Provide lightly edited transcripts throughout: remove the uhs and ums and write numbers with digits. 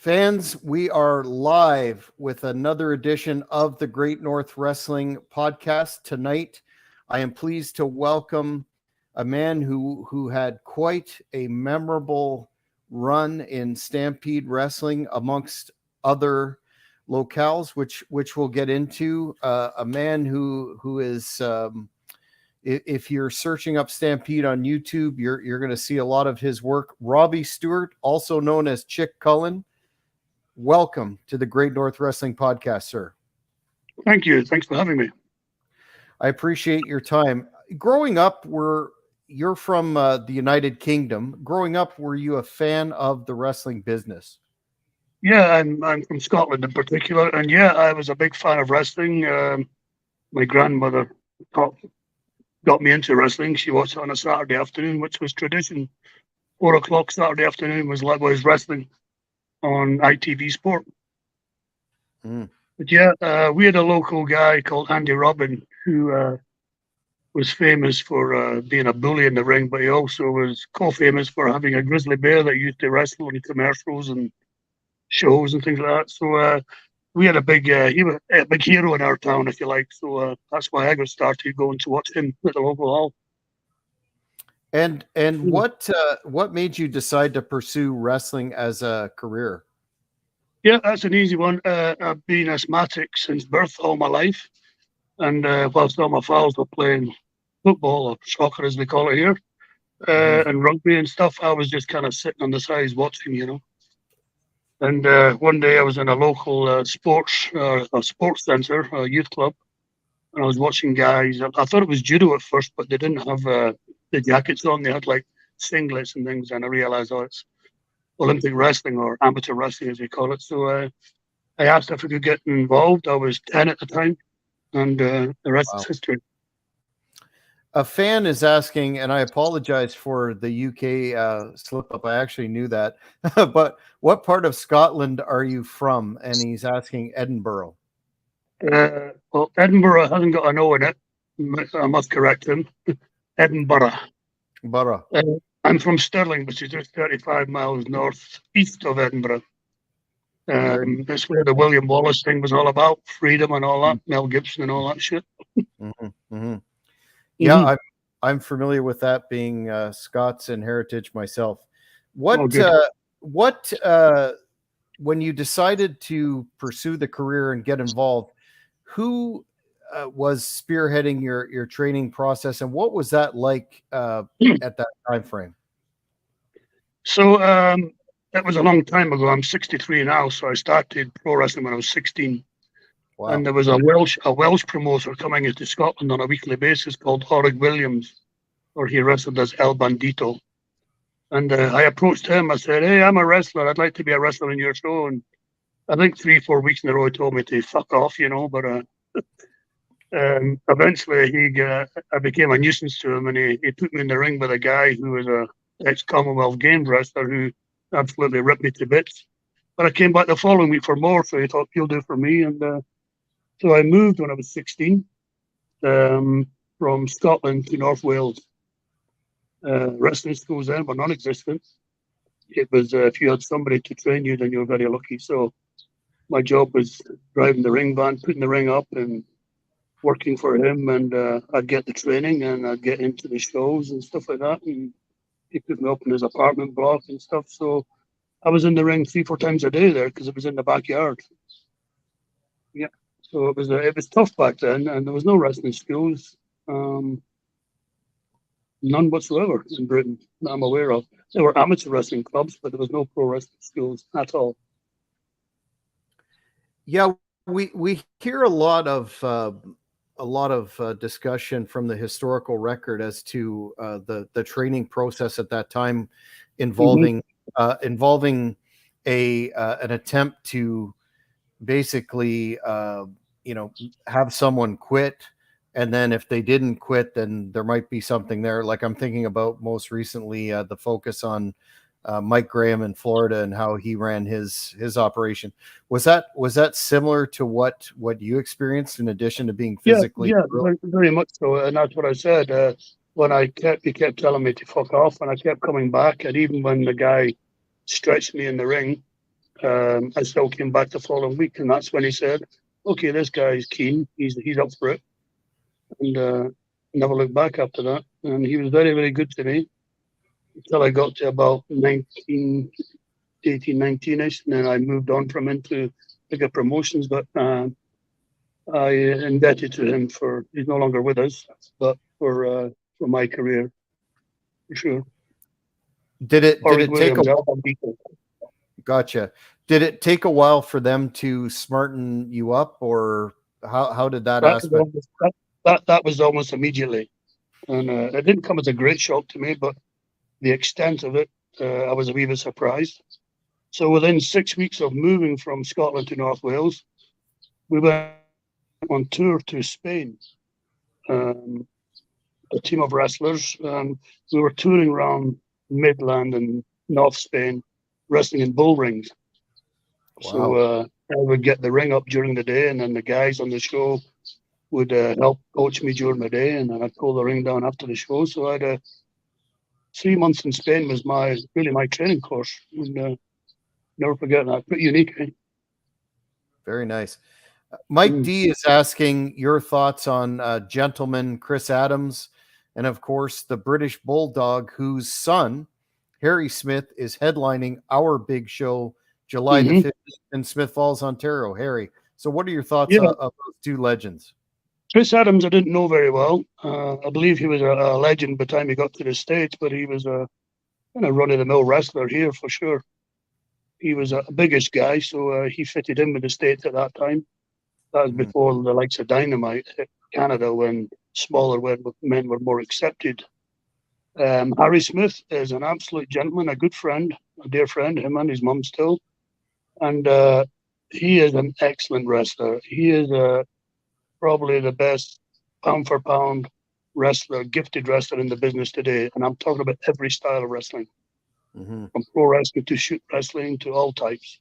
Fans, we are live with another edition of the Great North Wrestling Podcast. Tonight, I am pleased to welcome a man who had quite a memorable run in Stampede Wrestling amongst other locales, which we'll get into. A man who is, if you're searching up Stampede on YouTube, you're going to see a lot of his work. Robbie Stewart, also known as Chick Cullen. Welcome to the Great North Wrestling Podcast, sir. Thank you. Thanks for having me. I appreciate your time. Growing up, you're from the United Kingdom. Growing up, were you a fan of the wrestling business? Yeah, I'm from Scotland in particular, and yeah, I was a big fan of wrestling. My grandmother got me into wrestling. She watched it on a Saturday afternoon, which was tradition. 4 o'clock Saturday afternoon was wrestling on ITV Sport. But yeah, we had a local guy called Andy Robin who was famous for being a bully in the ring, but he also was co-famous for having a grizzly bear that used to wrestle in commercials and shows and things like that. So we had he was a big hero in our town, if you like. So that's why I got started going to watch him at the local hall. And what made you decide to pursue wrestling as a career? Yeah, that's an easy one. I've been asthmatic since birth all my life, and whilst all my pals were playing football or soccer, as we call it here, and rugby and stuff, I was just kind of sitting on the sides watching, And one day I was in a local sports centre, a youth club, and I was watching guys. I thought it was judo at first, but they didn't have the jackets on. They had like singlets and things, and I realised, it's Olympic wrestling or amateur wrestling, as we call it. So I asked if I could get involved. I was 10 at the time, and the rest is history. A fan is asking, and I apologize for the UK slip up. I actually knew that. But what part of Scotland are you from? And he's asking Edinburgh. Well, Edinburgh hasn't got an O in it. I must correct him. Edinburgh. I'm from Stirling, which is just 35 miles northeast of Edinburgh. That's where the William Wallace thing was all about, freedom and all that, Mel Gibson and all that shit. Yeah, I'm familiar with that, being Scots and heritage myself. When you decided to pursue the career and get involved, who was spearheading your training process, and what was that like at that time frame? So that was a long time ago. I'm 63 now, so I started pro wrestling when I was 16. Wow. And there was a Welsh promoter coming into Scotland on a weekly basis called Orrig Williams, or he wrestled as El Bandito. And I approached him. I said, "Hey, I'm a wrestler. I'd like to be a wrestler in your show." And I think 3-4 weeks in a row he told me to fuck off, But eventually I became a nuisance to him, and he put me in the ring with a guy who was a ex-Commonwealth Games wrestler who absolutely ripped me to bits. But I came back the following week for more, so he thought, "You'll do for me." And so I moved when I was 16 from Scotland to North Wales. Wrestling schools then were non-existent. It was if you had somebody to train you, then you were very lucky. So my job was driving the ring van, putting the ring up and working for him, and I'd get the training and I'd get into the shows and stuff like that. And he put me up in his apartment block and stuff. So I was in the ring 3-4 times a day there because it was in the backyard. Yeah. So it was tough back then, and there was no wrestling schools, none whatsoever in Britain that I'm aware of. There were amateur wrestling clubs, but there was no pro wrestling schools at all. Yeah, we hear a lot of discussion from the historical record as to the training process at that time, involving an attempt to basically have someone quit, and then if they didn't quit, then there might be something there. Like I'm thinking about most recently the focus on Mike Graham in Florida and how he ran his operation. Was that similar to what you experienced, in addition to being physically? Yeah, very much so. And that's what I said. When he kept telling me to fuck off, and I kept coming back. And even when the guy stretched me in the ring, I still came back the following week, and that's when he said, "Okay, this guy's keen. He's up for it." And never looked back after that. And he was very, very good to me until I got to about 19-ish, and then I moved on from into bigger promotions. But I indebted to him for, he's no longer with us, but for my career, for sure. Did it Horace take a Williams, gotcha? Did it take a while for them to smarten you up, or how did that that was aspect? almost, that was almost immediately. And it didn't come as a great shock to me, but the extent of it, I was a wee bit surprised. So within 6 weeks of moving from Scotland to North Wales, we went on tour to Spain, um, a team of wrestlers. We were touring around Midland and North Spain, wrestling in bull rings. Wow. So I would get the ring up during the day, and then the guys on the show would help coach me during the day, and then I'd pull the ring down after the show. So I had 3 months in Spain was really my training course, and never forget that. Pretty unique. Eh? Very nice. Mike D is asking your thoughts on gentleman Chris Adams, and of course the British Bulldog, whose son Harry Smith is headlining our big show July the 15th in Smith Falls, Ontario. Harry, so what are your thoughts of those two legends? Chris Adams, I didn't know very well. I believe he was a legend by the time he got to the States, but he was a kind of run-of-the-mill wrestler here for sure. He was a biggish guy, so he fitted in with the States at that time. That was before the likes of Dynamite hit Canada, when smaller men were more accepted. Harry Smith is an absolute gentleman, a good friend, a dear friend, him and his mum still. And he is an excellent wrestler. He is probably the best pound for pound wrestler, gifted wrestler in the business today. And I'm talking about every style of wrestling, from pro wrestling to shoot wrestling to all types.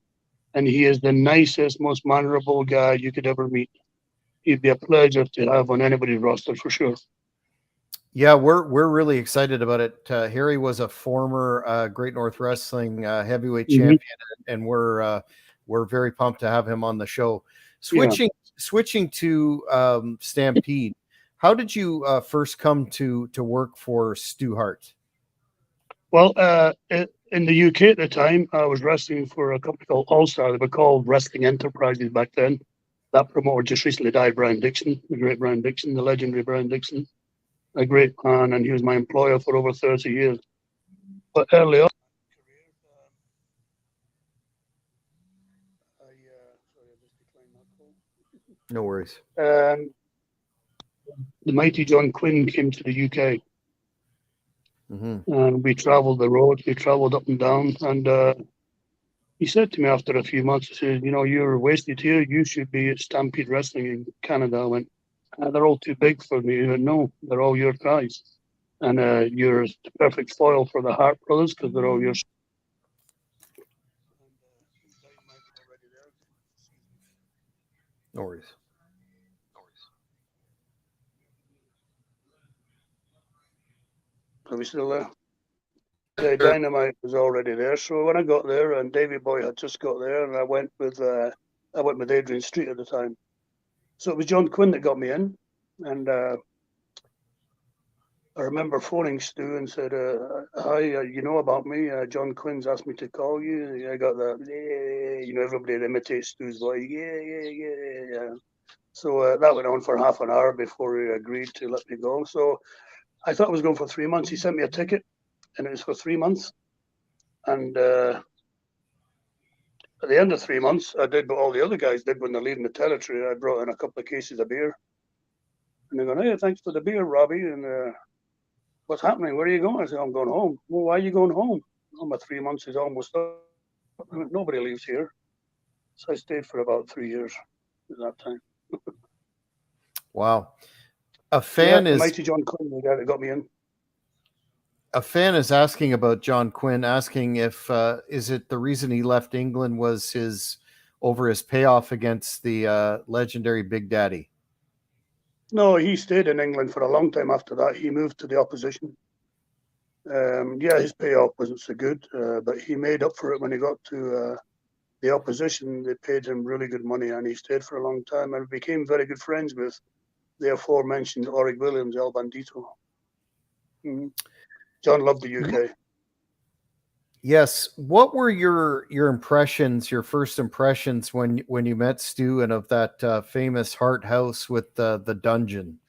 And he is the nicest, most mannerable guy you could ever meet. He'd be a pleasure to have on anybody's roster for sure. Yeah, we're really excited about it. Harry was a former Great North Wrestling heavyweight champion, and we're very pumped to have him on the show. Switching to Stampede, how did you first come to work for Stu Hart? Well, in the UK at the time, I was wrestling for a company called All Star. They were called Wrestling Enterprises back then. That promoter just recently died, Brian Dixon, the great Brian Dixon, the legendary Brian Dixon, a great man, and he was my employer for over 30 years. But early on, No worries. The mighty John Quinn came to the UK. And we traveled the road. We traveled up and down. And he said to me after a few months, he said, you're wasted here. You should be at Stampede Wrestling in Canada. I went, they're all too big for me. He went, no, they're all your guys. And you're the perfect foil for the Hart brothers because they're all yours. No worries. Are we still there? The Dynamite was already there. So when I got there, and Davey Boy had just got there, and I went with Adrian Street at the time. So it was John Quinn that got me in, and I remember phoning Stu and said, "Hi, you know about me? John Quinn's asked me to call you." I got that, everybody imitates Stu's voice. Yeah. So that went on for half an hour before he agreed to let me go. So I thought I was going for 3 months. He sent me a ticket, and it was for 3 months. And at the end of 3 months, I did what all the other guys did when they're leaving the territory. I brought in a couple of cases of beer. And they're going, "Hey, thanks for the beer, Robbie. And what's happening? Where are you going?" I said, "I'm going home." "Well, why are you going home?" "Oh, my 3 months is almost up. Nobody leaves here." So I stayed for about 3 years at that time. Wow. A fan is mighty John Quinn, the guy that got me in. A fan is asking about John Quinn, asking if is it the reason he left England was his payoff against the legendary Big Daddy? No, he stayed in England for a long time after that. He moved to the opposition. His payoff wasn't so good, but he made up for it when he got to the opposition, they paid him really good money, and he stayed for a long time and became very good friends with the aforementioned Auric Williams, El Bandito. Mm-hmm. John loved the UK. Yes. What were your impressions, your first impressions when you met Stu and of that famous Hart House with the dungeon?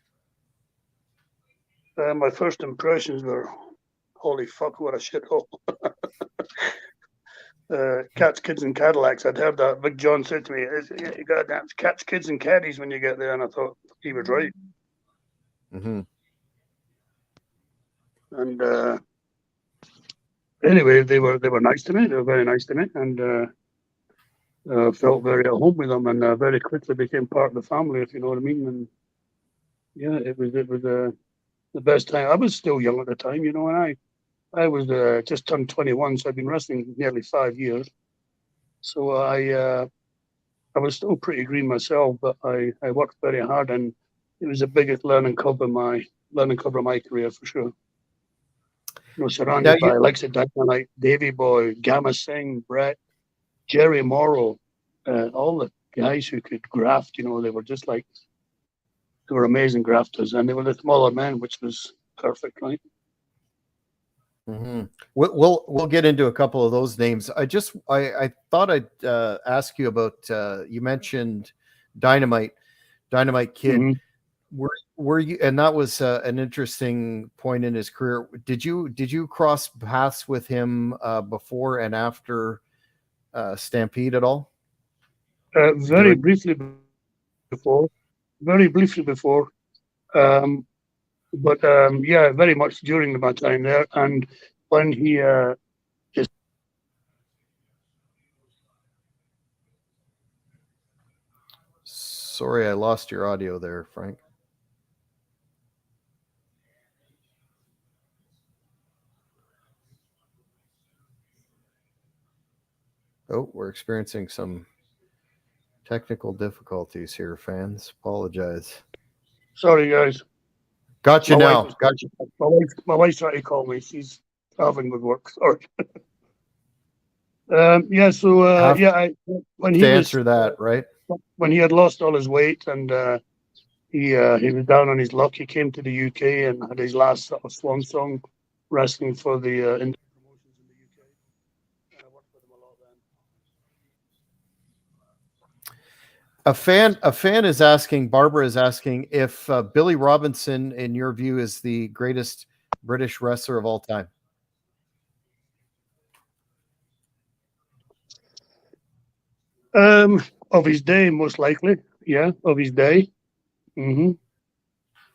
My first impressions were, holy fuck, what a shithole. Cats, kids, and Cadillacs. I'd heard that. Big John said to me, "You got to dance cats, kids, and caddies when you get there," and I thought he was right. Mm-hmm. And anyway, they were nice to me. They were very nice to me, and felt very at home with them, and very quickly became part of the family, if you know what I mean. And yeah, it was the best time. I was still young at the time, you know, and I was just turned 21, so I've been wrestling nearly 5 years. So I was still pretty green myself, but I worked very hard, and it was the biggest learning curve of my career for sure. You know, surrounded by like like Davy Boy, Gamma Singh, Brett, Jerry Morrow, all the guys who could graft. You know, they were just like, they were amazing grafters, and they were the smaller men, which was perfect, right? Mm-hmm. We'll get into a couple of those names. I thought I'd ask you about you mentioned Dynamite Kid. Mm-hmm. Were you, and that was an interesting point in his career. Did you cross paths with him before and after Stampede at all? Very briefly before. But yeah, very much during my time there, and when he is. Sorry, I lost your audio there, Frank. Oh, we're experiencing some technical difficulties here, fans. Apologize. Sorry, guys. Got you now. My wife's trying to call me. She's traveling with work. Sorry. Yeah. So when he answer that, right? When he had lost all his weight and he was down on his luck, he came to the UK and had his last sort of swan song wrestling for the indie promotions in the UK. And I worked with him a lot then. A fan is asking, Barbara is asking, if Billy Robinson, in your view, is the greatest British wrestler of all time. Of his day, most likely. Yeah, of his day. Mm-hmm.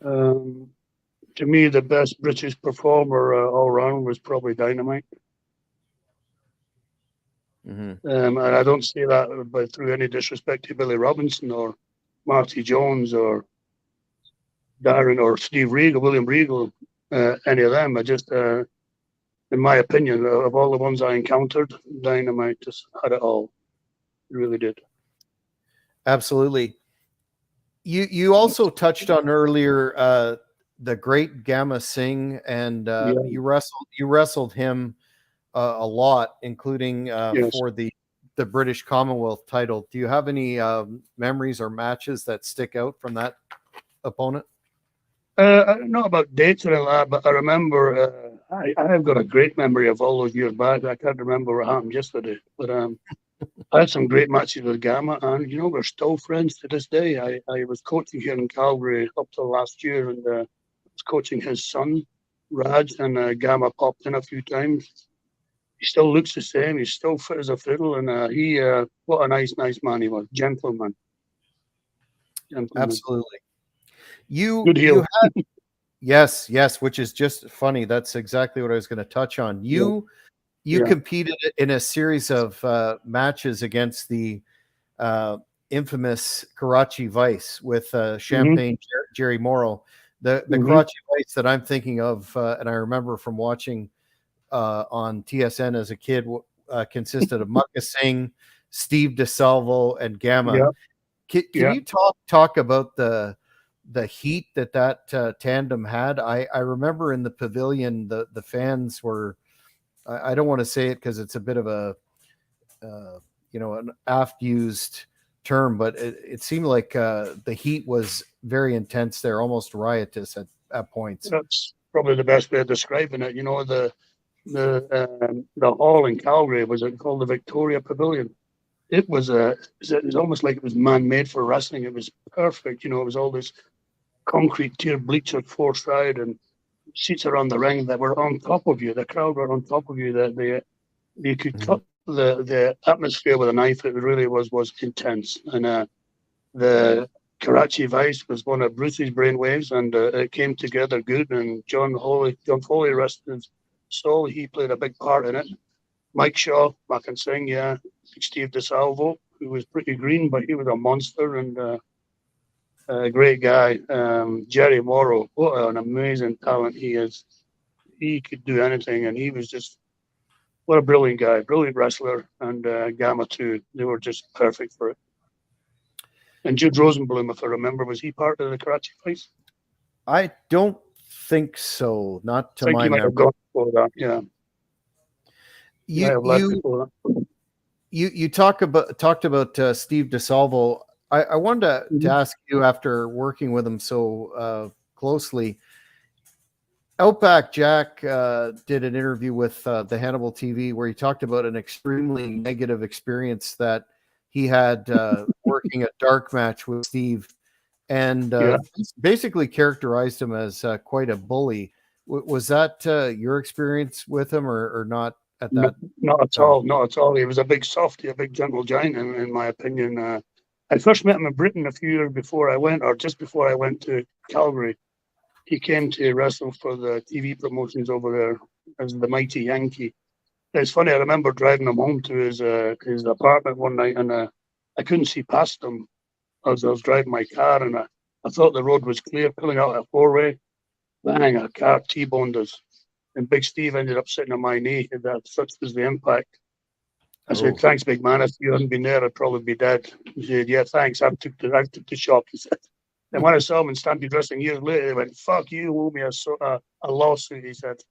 To me, the best British performer all around was probably Dynamite. Mm-hmm. And I don't say that through any disrespect to Billy Robinson or Marty Jones or Darren or Steve Regal, William Regal, any of them. I just, in my opinion, of all the ones I encountered, Dynamite just had it all. It really did. Absolutely. You also touched on earlier the great Gamma Singh, and you wrestled him a lot, including yes. for the British Commonwealth title. Do you have any memories or matches that stick out from that opponent? I don't know about dates or that, but I remember I have got a great memory of all those years back. I can't remember what happened yesterday, but I had some great matches with Gamma, and you know, we're still friends to this day. I was coaching here in Calgary up till last year, and I was coaching his son, Raj, and Gamma popped in a few times. He still looks the same. He's still fit as a fiddle, and what a nice man he was. Gentleman. Absolutely. Good heel. You had, yes, which is just funny. That's exactly what I was going to touch on. You competed in a series of matches against the infamous Karachi Vice with Champagne Jerry Morrow. The Karachi Vice that I'm thinking of, and I remember from watching on TSN as a kid, consisted of Mukka Singh, Steve DeSalvo, and Gamma. Can you talk about the heat that tandem had? I remember in the pavilion, the fans were, I don't want to say it because it's a bit of a an aft-used term, but it seemed like the heat was very intense there, almost riotous at points. That's probably the best way of describing it. The hall in Calgary was called the Victoria Pavilion. It was almost like it was man-made for wrestling. It was perfect. It was all this concrete tiered bleachers four side and seats around the ring that were on top of you. The crowd were on top of you. That you could cut the atmosphere with a knife. It really was intense. And the Karachi Vice was one of Bruce's brainwaves, and it came together good. And John Foley rested his soul. He played a big part in it. Mike Shaw, I can sing, yeah. Steve DeSalvo, who was pretty green, but he was a monster and a great guy. Jerry Morrow, what an amazing talent he is. He could do anything, and he was just, what a brilliant guy, brilliant wrestler. And Gamma too, they were just perfect for it. And Jude Rosenblum, if I remember, was he part of the Karachi Vice? I don't think so, not to I think my he might have memory. gone before that, yeah. You talked about Steve DeSalvo. I wanted to ask you, after working with him so closely, Outback Jack did an interview with the Hannibal TV where he talked about an extremely negative experience that he had working a dark match with Steve, and basically characterized him as quite a bully. Was that your experience with him, or not? At that, not at all. Not at all. He was a big softy, a big gentle giant, in my opinion. I first met him in Britain a few years before I went, or just before I went to Calgary. He came to wrestle for the TV promotions over there as the Mighty Yankee. It's funny. I remember driving him home to his apartment one night, and I couldn't see past him as I was driving my car, and I thought the road was clear, pulling out a four-way. Bang! A car T-boned us. And Big Steve ended up sitting on my knee. Such was the impact. I said, "Thanks, big man. If you hadn't been there, I'd probably be dead." He said, "Yeah, thanks. I took the shock." He said. And when I saw him in Stampede Wrestling years later, he went, "Fuck you, owe me a lawsuit." He said.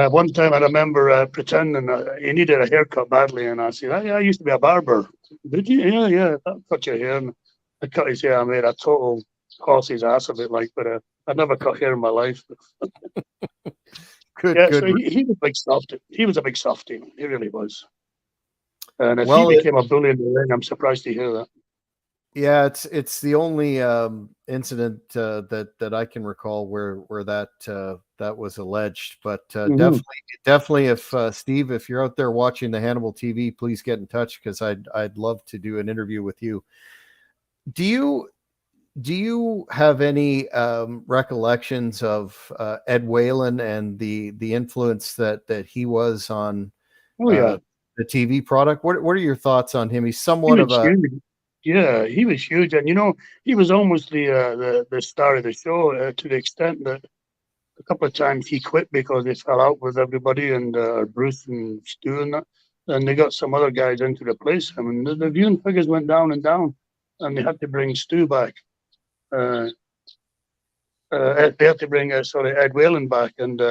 One time I remember pretending he needed a haircut badly, and I said, I used to be a barber. Did you? Yeah. I cut your hair. And I cut his hair. I made a total horse's ass of it, but I never cut hair in my life. Good. So he was a big softy. He was a big softy. He really was. And if he became a bully in the ring, I'm surprised to hear that. Yeah, it's the only incident that I can recall where that was alleged. But definitely, if Steve, if you're out there watching the Hannibal TV, please get in touch, because I'd love to do an interview with you. Do you have any recollections of Ed Whalen and the influence that he was on the TV product? What are your thoughts on him? He's somewhat of a huge. Yeah, he was huge, and he was almost the star of the show, to the extent that a couple of times he quit because he fell out with everybody, and Bruce and Stu and that, and they got some other guys in to replace him, and the viewing figures went down and down, and they had to bring Stu back. They had to bring Ed Whalen back, and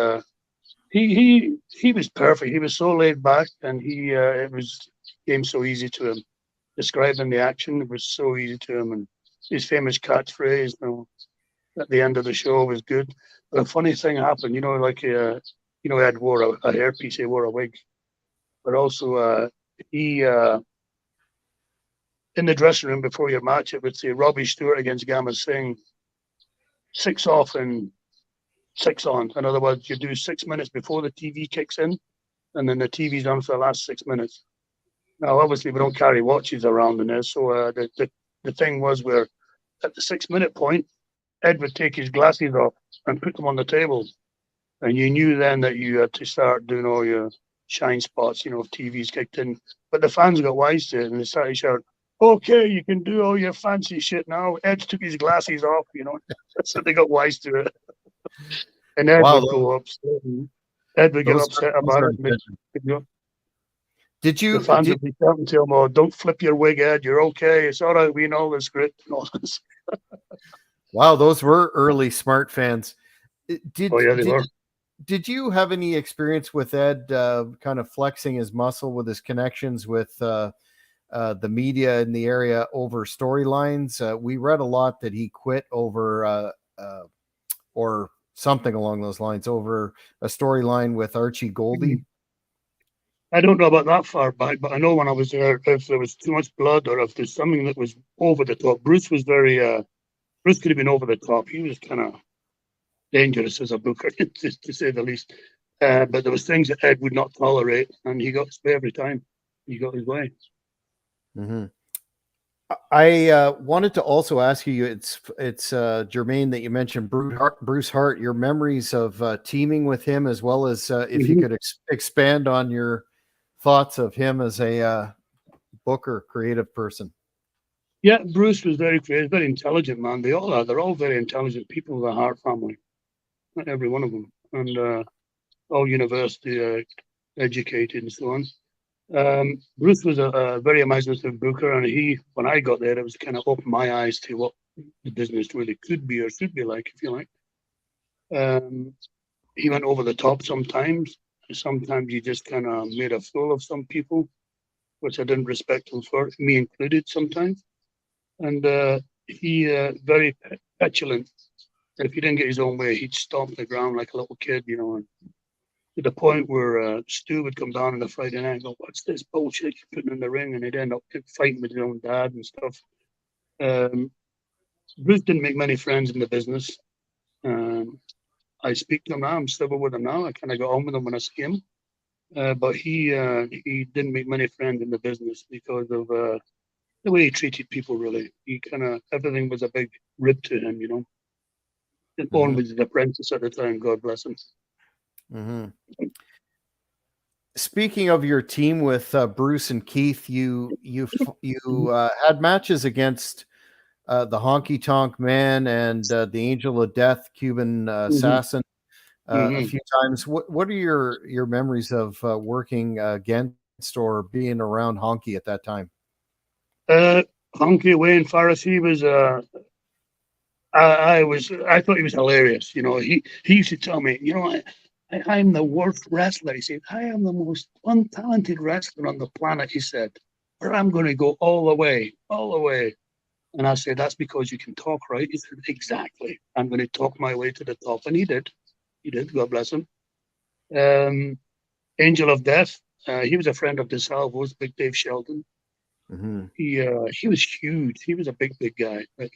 he was perfect. He was so laid back, and it came so easy to him. Describing the action, it was so easy to him, and his famous catchphrase, at the end of the show, was good. But a funny thing happened, Ed wore a hairpiece, he wore a wig, but also he in the dressing room before your match, it would say Robbie Stewart against Gamma Singh, 6 off and 6 on. In other words, you do 6 minutes before the TV kicks in, and then the TV's on for the last 6 minutes. Now, obviously, we don't carry watches around in there, so the thing was where at the 6-minute point, Ed would take his glasses off and put them on the table, and you knew then that you had to start doing all your shine spots, if TV's kicked in. But the fans got wise to it, and they started shouting, "Okay, you can do all your fancy shit now." Ed took his glasses off, so they got wise to it. And Ed would go upset, and Ed would get upset about it. Did you? The fans would be shouting to him, "Oh, don't flip your wig, Ed. You're okay. It's all right. We know the script." And all this. Wow, those were early smart fans. They were. Did you have any experience with Ed kind of flexing his muscle with his connections with the media in the area over storylines? We read a lot that he quit over or something along those lines over a storyline with Archie Goldie. I don't know about that far back, but I know when I was there, if there was too much blood or if there's something that was over the top, Bruce was very, Bruce could have been over the top. He was kind of dangerous as a booker, to say the least. But there was things that Ed would not tolerate, and he got his way every time. He got his way. Mm-hmm. I wanted to also ask you, it's germane that you mentioned Bruce Hart, your memories of teaming with him, as well as if you could expand on your thoughts of him as a booker, creative person. Yeah, Bruce was very creative, very intelligent man. They all are. They're all very intelligent people, the Hart family, not every one of them, and all university educated and so on. Bruce was a very imaginative booker, and when I got there, it was kind of opened my eyes to what the business really could be or should be like, if you like. He went over the top sometimes. Sometimes he just kind of made a fool of some people, which I didn't respect him for, me included sometimes. And he very petulant. If he didn't get his own way, he'd stomp the ground like a little kid, and to the point where Stu would come down on the Friday night and go, "What's this bullshit you're putting in the ring?" And he'd end up fighting with his own dad and stuff. Bruce didn't make many friends in the business. I speak to him now. I'm civil with him now. I kind of got on with him when I see him. But he didn't make many friends in the business because of the way he treated people, really. He kind of, everything was a big rib to him, And Owen was his apprentice at the time, God bless him. Mm-hmm. Speaking of your team with Bruce and Keith, you had matches against the Honky Tonk Man and the Angel of Death, Cuban Assassin, a few times. What are your memories of working against or being around Honky at that time? Honky, Wayne Pharisee was. I thought he was hilarious. He used to tell me, I'm the worst wrestler. He said, I am the most untalented wrestler on the planet, he said, but I'm going to go all the way. And I said, that's because you can talk, right? He said, exactly. I'm going to talk my way to the top. And he did. God bless him. Angel of Death. He was a friend of DeSalvo's, Big Dave Shelton. Mm-hmm. He was huge. He was a big guy. But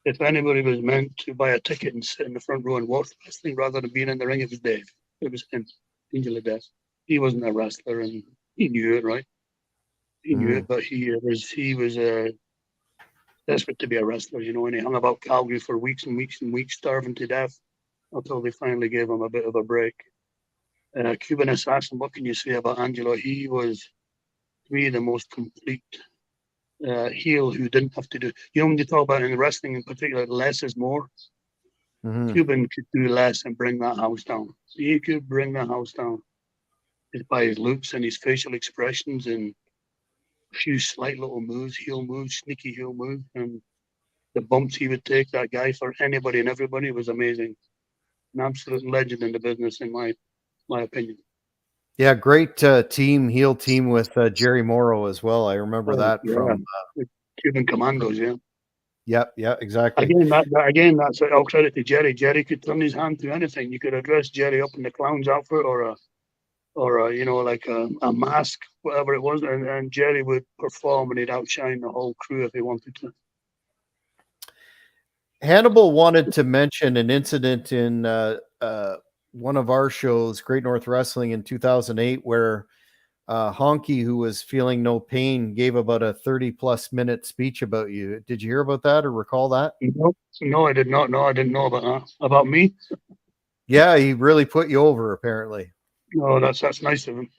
if anybody was meant to buy a ticket and sit in the front row and watch wrestling rather than being in the ring, it was Dave. It was him, Angel of Death. He wasn't a wrestler, and he knew it, right? He knew it, but he was desperate to be a wrestler, and he hung about Calgary for weeks and weeks and weeks, starving to death, until they finally gave him a bit of a break. Cuban Assassin, what can you say about Angelo? He was, to me, the most complete heel who didn't have to do. When you talk about in wrestling in particular, less is more. Cuban could do less and bring that house down. He could bring the house down by his looks and his facial expressions and a few slight little moves, heel moves, sneaky heel moves, and the bumps he would take. That guy, for anybody and everybody, was amazing. An absolute legend in the business, in my opinion. Yeah, great heel team with Jerry Morrow as well. I remember that from Cuban Commandos. Yeah, exactly. Again, that's all credit to Jerry. Jerry could turn his hand to anything. You could address Jerry up in the clown's outfit or a mask, whatever it was, and Jerry would perform and he'd outshine the whole crew if he wanted to. Hannibal wanted to mention an incident in one of our shows, Great North Wrestling, in 2008, where Honky, who was feeling no pain, gave about a 30-plus minute speech about you. Did you hear about that or recall that? No, I did not know. I didn't know about that. About me? Yeah, he really put you over, apparently. Oh, that's nice of him.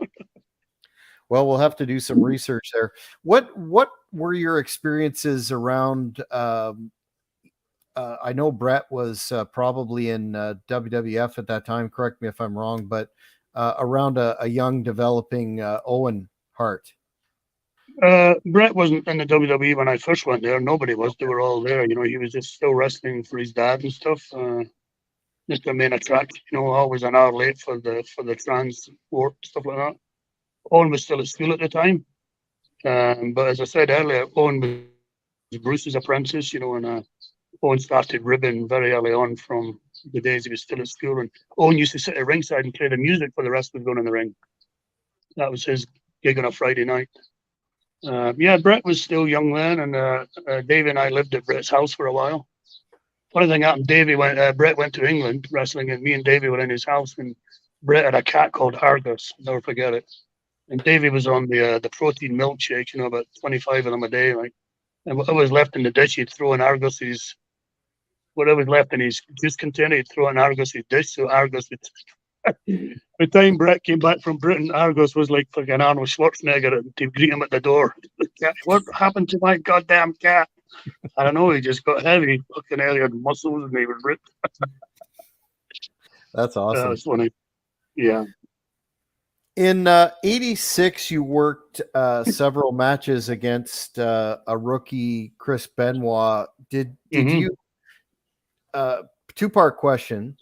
Well, we'll have to do some research there. What were your experiences around? I know Brett was probably in WWF at that time. Correct me if I'm wrong, but around a young developing Owen Hart. Brett wasn't in the WWE when I first went there. Nobody was. They were all there. He was just still wrestling for his dad and stuff. just the main attraction. Always an hour late for the transport, stuff like that. Owen was still at school at the time, but as I said earlier, Owen was Bruce's apprentice. And Owen started ribbing very early on from the days he was still at school. And Owen used to sit at ringside and play the music for the rest of us going in the ring. That was his gig on a Friday night. Brett was still young then, and Davey and I lived at Brett's house for a while. Funny thing happened, Brett went to England wrestling, and me and Davey were in his house, and Brett had a cat called Argus. I'll never forget it. And Davey was on the protein milkshake, about 25 of them a day, like. And what was left in the dish, he'd throw in Argus's. Whatever was left in his juice container, he'd throw in Argus's dish. So Argus would. By the time Brett came back from Britain, Argus was like fucking Arnold Schwarzenegger to greet him at the door. What happened to my goddamn cat? I don't know. He just got heavy. Fucking hell, he had muscles and he was ripped. That's awesome. That was funny. Yeah. In '86, you worked several matches against a rookie, Chris Benoit. Did you? Two-part question.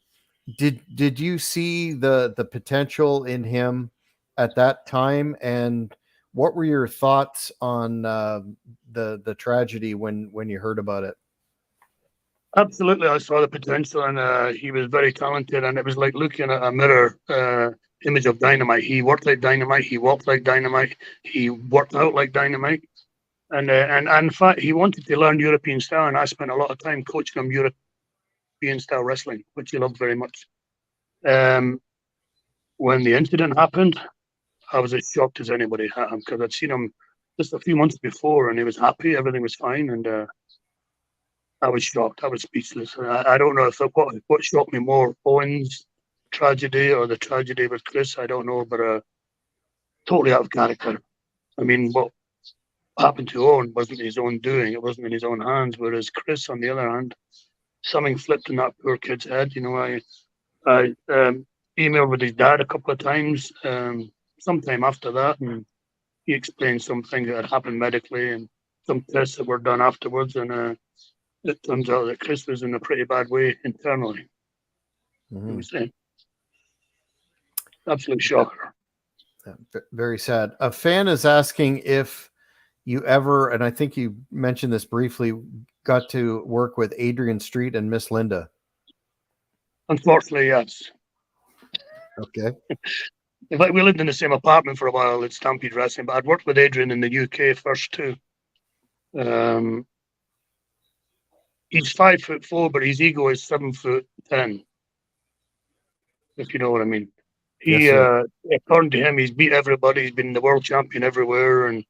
Did you see the potential in him at that time, and what were your thoughts on the tragedy when you heard about it? Absolutely, I saw the potential, and he was very talented, and it was like looking at a mirror image of Dynamite. He worked like Dynamite, he walked like Dynamite, he worked out like Dynamite, and in fact, he wanted to learn European style, and I spent a lot of time coaching him European style wrestling, which he loved very much. When the incident happened, I was as shocked as anybody, because I'd seen him just a few months before, and he was happy, everything was fine, and I was shocked. I was speechless. I don't know if what shocked me more, Owen's tragedy or the tragedy with Chris. I don't know, but totally out of character. I mean, what happened to Owen wasn't his own doing. It wasn't in his own hands. Whereas Chris, on the other hand, something flipped in that poor kid's head. I emailed with his dad a couple of times sometime after that, and he explained some things that had happened medically and some tests that were done afterwards, and it turns out that Chris was in a pretty bad way internally. It was an absolute shocker. Very sad. A fan is asking if you ever, and I think you mentioned this briefly, got to work with Adrian Street and Miss Linda. Unfortunately, yes. Okay. In fact, we lived in the same apartment for a while at Stampede Wrestling, but I'd worked with Adrian in the UK first too. He's 5'4", but his ego is 7'10", if you know what I mean. He, according to him, he's beat everybody. He's been the world champion everywhere, and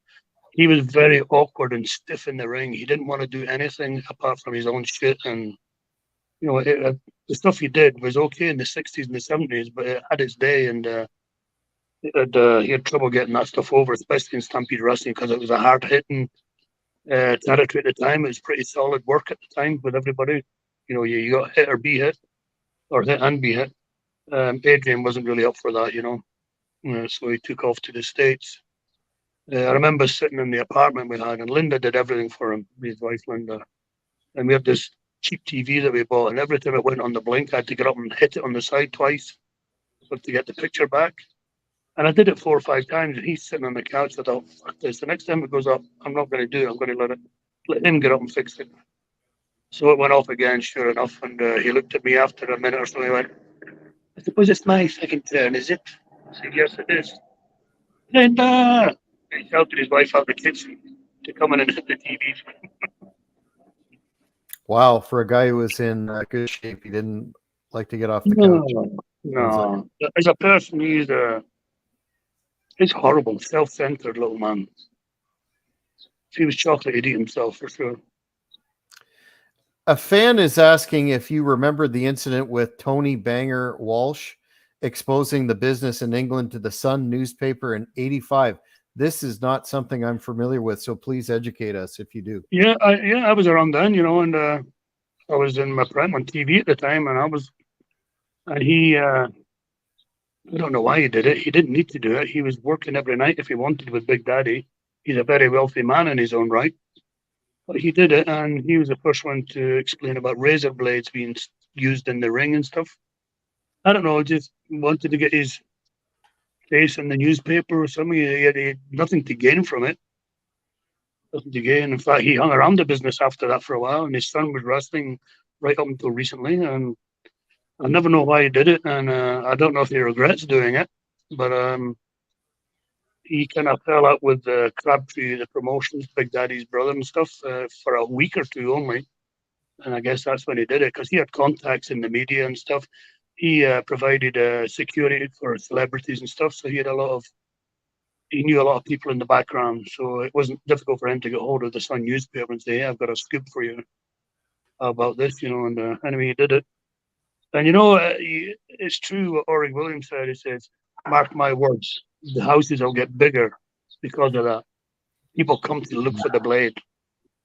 he was very awkward and stiff in the ring. He didn't want to do anything apart from his own shit, and the stuff he did was okay in the 60s and the 70s, but it had its day, and he had trouble getting that stuff over, especially in Stampede Wrestling, because it was a hard-hitting territory at the time. It was pretty solid work at the time with everybody. You got hit or be hit, or hit and be hit. Adrian wasn't really up for that, so he took off to the States. I remember sitting in the apartment we had, and Linda did everything for him, his wife Linda. And we had this cheap TV that we bought, and every time it went on the blink, I had to get up and hit it on the side twice to get the picture back. And I did it 4 or 5 times, and he's sitting on the couch. I thought, fuck this. The next time it goes up, I'm not going to do it. I'm going to let him get up and fix it. So it went off again, sure enough. And he looked at me after a minute or so. He went, I suppose it's my second turn, is it? I said, yes, it is. Linda! He shouted his wife out the kitchen to come in and hit the TV. Wow, for a guy who was in good shape, he didn't like to get off the couch. No. As a person, he's horrible, self-centered little man. If he was chocolate, he'd eat himself for sure. A fan is asking if you remember the incident with Tony Banger Walsh exposing the business in England to the Sun newspaper in '85. This is not something I'm familiar with, so please educate us if you do. Yeah, I was around then, and I was in my prime on TV at the time, and he, I don't know why he did it. He didn't need to do it. He was working every night if he wanted with Big Daddy. He's a very wealthy man in his own right. But he did it, and he was the first one to explain about razor blades being used in the ring and stuff. I don't know, just wanted to get his face in the newspaper or something. He had nothing to gain from it. Nothing to gain. In fact, he hung around the business after that for a while, and his son was wrestling right up until recently. And I never know why he did it, and I don't know if he regrets doing it. But he kind of fell out with Crabtree, the promotions, Big Daddy's brother and stuff, for a week or two only. And I guess that's when he did it, because he had contacts in the media and stuff. He provided security for celebrities and stuff, so he knew a lot of people in the background. So it wasn't difficult for him to get hold of the Sun newspaper and say, "Hey, I've got a scoop for you about this," And anyway, he did it. And it's true what Ori Williams said. He says, "Mark my words, the houses will get bigger because of that. People come to look for the blade."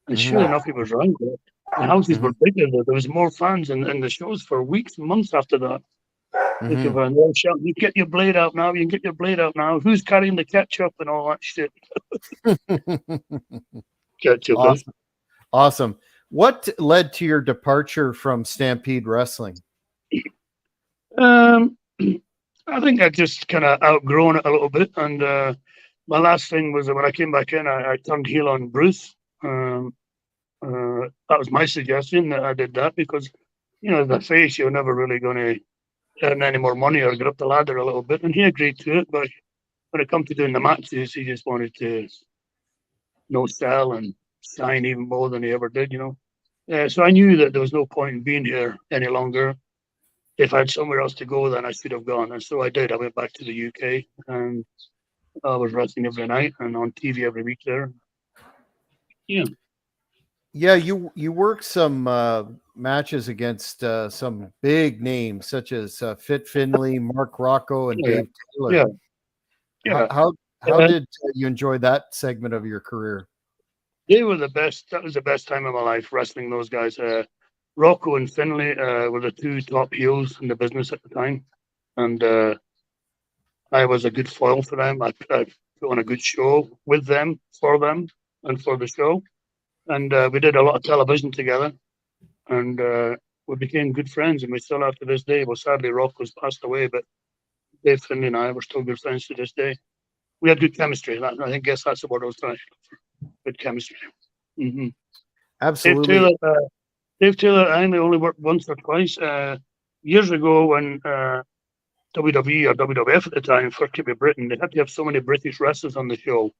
And sure enough, he was right. The houses were bigger. There was more fans in the shows for weeks and months after that. They were all shouting, "You get your blade out now! You can get your blade out now! Who's carrying the ketchup and all that shit?" Ketchup. Awesome. Awesome. What led to your departure from Stampede Wrestling? I think I just kind of outgrown it a little bit. And my last thing was that when I came back in, I turned heel on Bruce. That was my suggestion that I did that because, the face, you're never really going to earn any more money or get up the ladder a little bit. And he agreed to it. But when it comes to doing the matches, he just wanted to no sell and shine even more than he ever did, So I knew that there was no point in being here any longer. If I had somewhere else to go, then I should have gone. And so I did. I went back to the UK and I was wrestling every night and on TV every week there. Yeah. Yeah, you worked some matches against some big names such as Fit Finley, Mark Rocco, and Dave Taylor. Yeah. Yeah. How did you enjoy that segment of your career? They were the best. That was the best time of my life, wrestling those guys. Rocco and Finley were the two top heels in the business at the time. And I was a good foil for them. I put on a good show with them, for them, and for the show. And we did a lot of television together. And we became good friends. And we still are to this day. Well, sadly, Rocco's passed away, but Dave Finley and I were still good friends to this day. We had good chemistry. I guess that's the word I was trying to look for. Good chemistry. Mm-hmm. Absolutely. Dave Taylor, I only worked once or twice. Years ago when WWE or WWF at the time first came to Britain, they had to have so many British wrestlers on the show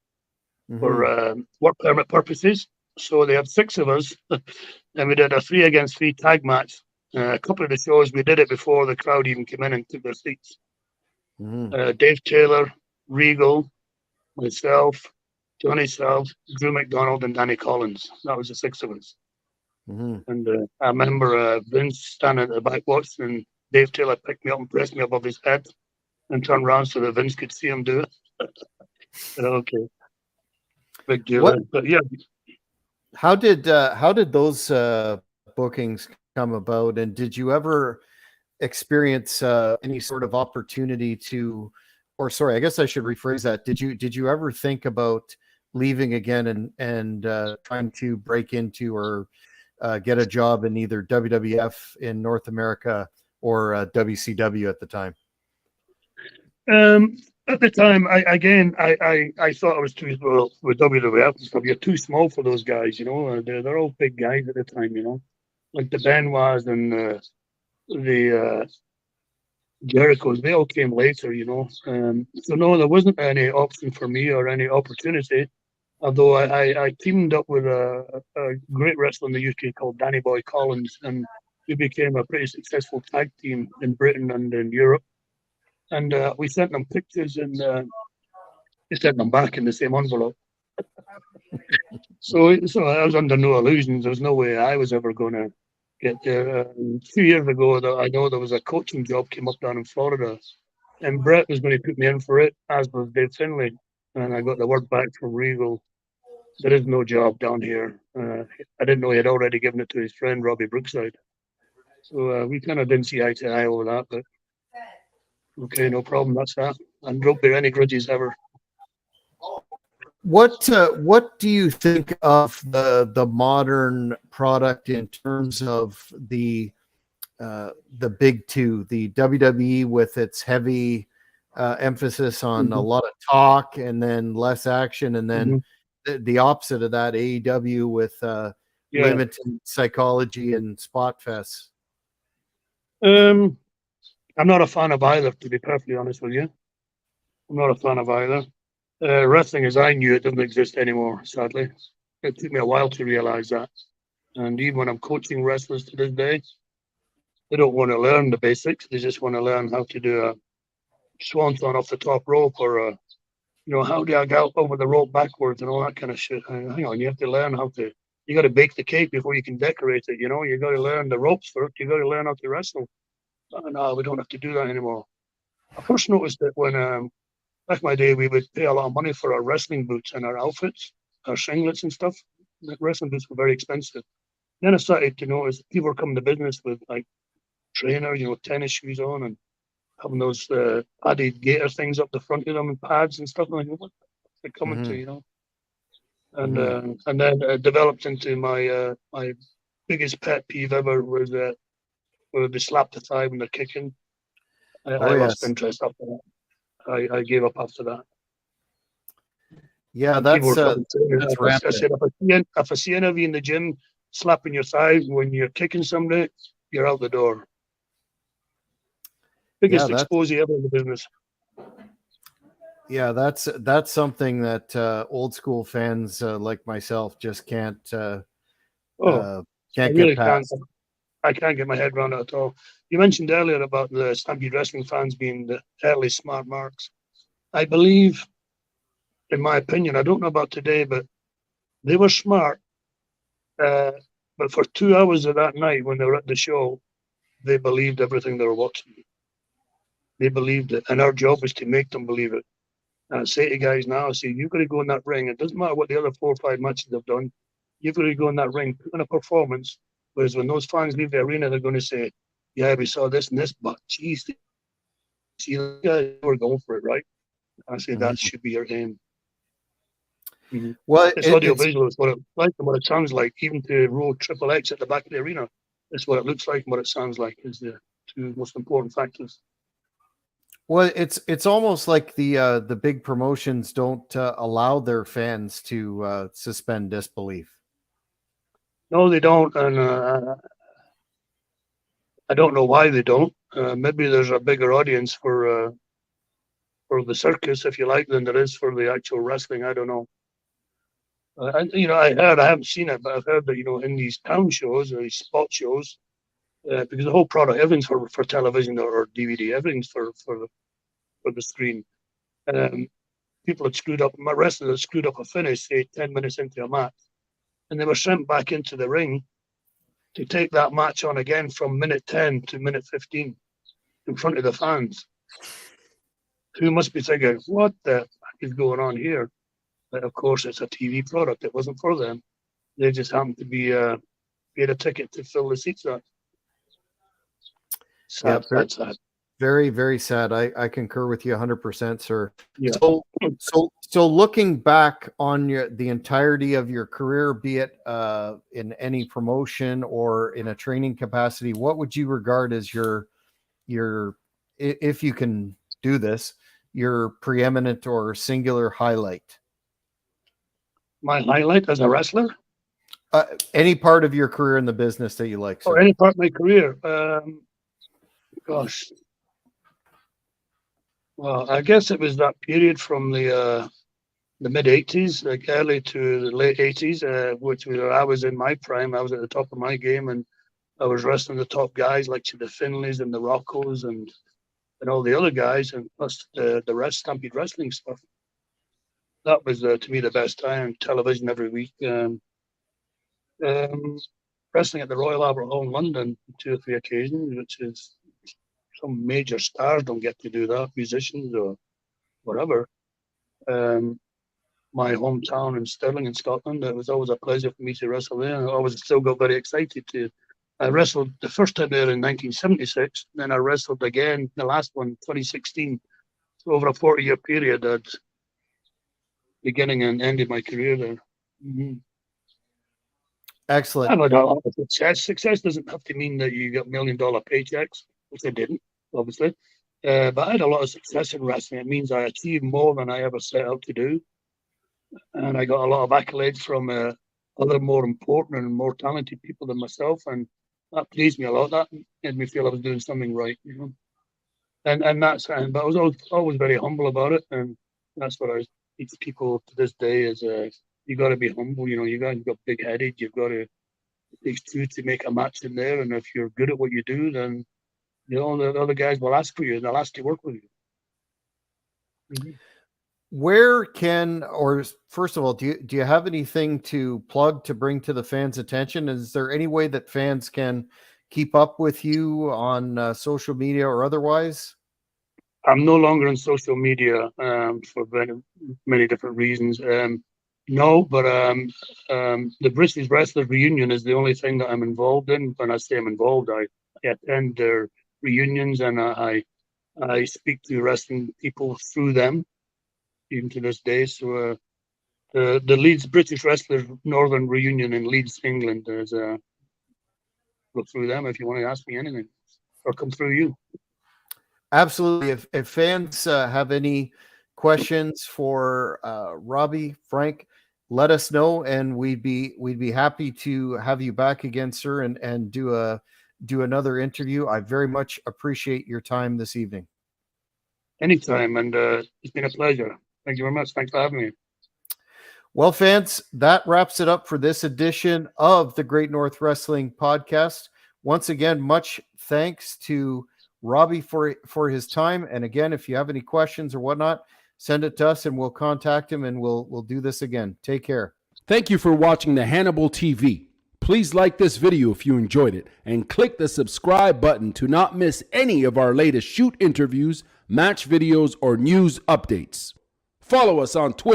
for work permit purposes. So they had 6 of us, and we did a 3 against 3 tag match. A couple of the shows, we did it before the crowd even came in and took their seats. Dave Taylor, Regal, myself, Johnny Self, Drew McDonald, and Danny Collins. That was the 6 of us. And I remember Vince standing at the back watching, and Dave Taylor picked me up and pressed me above his head and turned around so that Vince could see him do it. Okay. Big deal. But yeah. How did those bookings come about, and did you ever experience any sort of opportunity to, or sorry, I guess I should rephrase that. Did you ever think about leaving again and trying to break into or get a job in either WWF in North America or WCW at the time? At the time, I thought I was too small with WWF and stuff. You're too small for those guys, They're all big guys at the time, like the Benoits and the Jerichos. They all came later, So no, there wasn't any option for me or any opportunity. Although I teamed up with a great wrestler in the UK called Danny Boy Collins, and we became a pretty successful tag team in Britain and in Europe. And we sent them pictures, and they sent them back in the same envelope. So I was under no illusions. There was no way I was ever going to get there. 2 years ago, I know there was a coaching job came up down in Florida, and Brett was going to put me in for it, as was Dave Finley. And I got the word back from Regal. There is no job down here. I didn't know he had already given it to his friend, Robbie Brookside. So we kind of didn't see eye to eye over that, but okay, no problem. That's that. And don't bear any grudges ever. What do you think of the modern product in terms of the the big two, the WWE with its heavy emphasis on a lot of talk and then less action, and then the opposite of that, AEW with limited psychology and spot fests. I'm not a fan of either, to be perfectly honest with you. I'm not a fan of either. Wrestling as I knew it doesn't exist anymore, sadly. It took me a while to realize that. And even when I'm coaching wrestlers to this day, they don't want to learn the basics. They just want to learn how to do a swanton off the top rope, or how do I get over the rope backwards and all that kind of shit. Hang on, you have to learn how to. You got to bake the cake before you can decorate it. You got to learn the ropes first. You got to learn how to wrestle. No, we don't have to do that anymore. I first noticed that when back in my day, we would pay a lot of money for our wrestling boots and our outfits, our singlets and stuff. The wrestling boots were very expensive. Then I started to notice people were coming to business with like trainers, tennis shoes on, and having those padded gaiter things up the front of them and pads and stuff. Like, what they're coming to, And then it developed into my biggest pet peeve ever was where they slap the thigh when they're kicking. I lost interest after that. I gave up after that. Yeah, that's rampant. I said, if I see any of you in the gym slapping your thigh when you're kicking somebody, you're out the door. Biggest exposure ever in the business. Yeah, that's something that old school fans like myself just can't get past. I can't get my head around it at all. You mentioned earlier about the Stampede Wrestling fans being the early smart marks. I believe, in my opinion, I don't know about today, but they were smart. But for 2 hours of that night when they were at the show, they believed everything they were watching. They believed it, and our job was to make them believe it. And I say to guys now, you've got to go in that ring. It doesn't matter what the other 4 or 5 matches have done. You've got to go in that ring, put in a performance. Whereas when those fans leave the arena, they're going to say, yeah, we saw this and this, but geez, see, guys were going for it, right? I say that should be your aim. Well, it's audiovisual. It's what it like and what it sounds like. Even to roll triple X at the back of the arena, it's what it looks like and what it sounds like is the 2 most important factors. Well, it's almost like the big promotions don't allow their fans to suspend disbelief. No, they don't, and I don't know why they don't. Maybe there's a bigger audience for the circus, if you like, than there is for the actual wrestling. I don't know. I haven't seen it, but I've heard that in these town shows or these spot shows, because the whole product, everything's for television or DVD, everything's for the screen. People had screwed up. My wrestlers had screwed up a finish, say 10 minutes into a match, and they were sent back into the ring to take that match on again from minute 10 to minute 15 in front of the fans, who must be thinking, what the fuck is going on here? But of course, it's a TV product. It wasn't for them. They just happened to be paid a ticket to fill the seats up. Sad, sad. Very, very sad. I concur with you 100%, sir. Yeah. So looking back on the entirety of your career, be it in any promotion or in a training capacity, what would you regard as your if you can do this, your preeminent or singular highlight? My highlight as a wrestler? Any part of your career in the business that you like, sir? Or any part of my career? Gosh. Well, I guess it was that period from the mid 80s, like early to the late 80s, which was I was in my prime. I was at the top of my game, and I was wrestling the top guys like the Finleys and the Roccos and all the other guys, and plus the rest Stampede Wrestling stuff. That was to me the best time. Television every week. Wrestling at the Royal Albert Hall in London 2 or 3 occasions, which is some major stars don't get to do that, musicians or whatever. My hometown in Stirling in Scotland, it was always a pleasure for me to wrestle there. I always still got very excited to. I wrestled the first time there in 1976, then I wrestled again, the last one, 2016. So over a 40-year period, I'd beginning and ended my career there. Excellent. I've had a lot of success. Success doesn't have to mean that you get $1 million paychecks, which I didn't, obviously. But I had a lot of success in wrestling. It means I achieved more than I ever set out to do. And I got a lot of accolades from other more important and more talented people than myself. And that pleased me a lot. That made me feel I was doing something right, you know. And that's, but I was always very humble about it. And that's what I teach people to this day is you got to be humble. You know, you got big headed. You've got to, it takes two to make a match in there. And if you're good at what you do, then, you know, the other guys will ask for you and they'll ask to work with you. Mm-hmm. Where can, or first of all, do you have anything to plug to bring to the fans' attention? Is there any way that fans can keep up with you on social media or otherwise? I'm no longer on social media for many different reasons. No, but the British Wrestlers Reunion is the only thing that I'm involved in. When I say I'm involved, I attend their reunions and I speak to wrestling people through them, even to this day. So the Leeds British Wrestlers Northern Reunion in Leeds, England, is look through them if you want to ask me anything, or come through you. Absolutely. If fans have any questions for Robbie, Frank, let us know, and we'd be happy to have you back again, sir, and do another interview. I very much appreciate your time this evening. Anytime, and it's been a pleasure. Thank you very much. Thanks for having me. Well, fans, that wraps it up for this edition of the Great North Wrestling Podcast. Once again, much thanks to Robbie for his time. And again, if you have any questions or whatnot, send it to us and we'll contact him and we'll do this again. Take care. Thank you for watching the Hannibal TV. Please like this video if you enjoyed it and click the subscribe button to not miss any of our latest shoot interviews, match videos, or news updates. Follow us on Twitter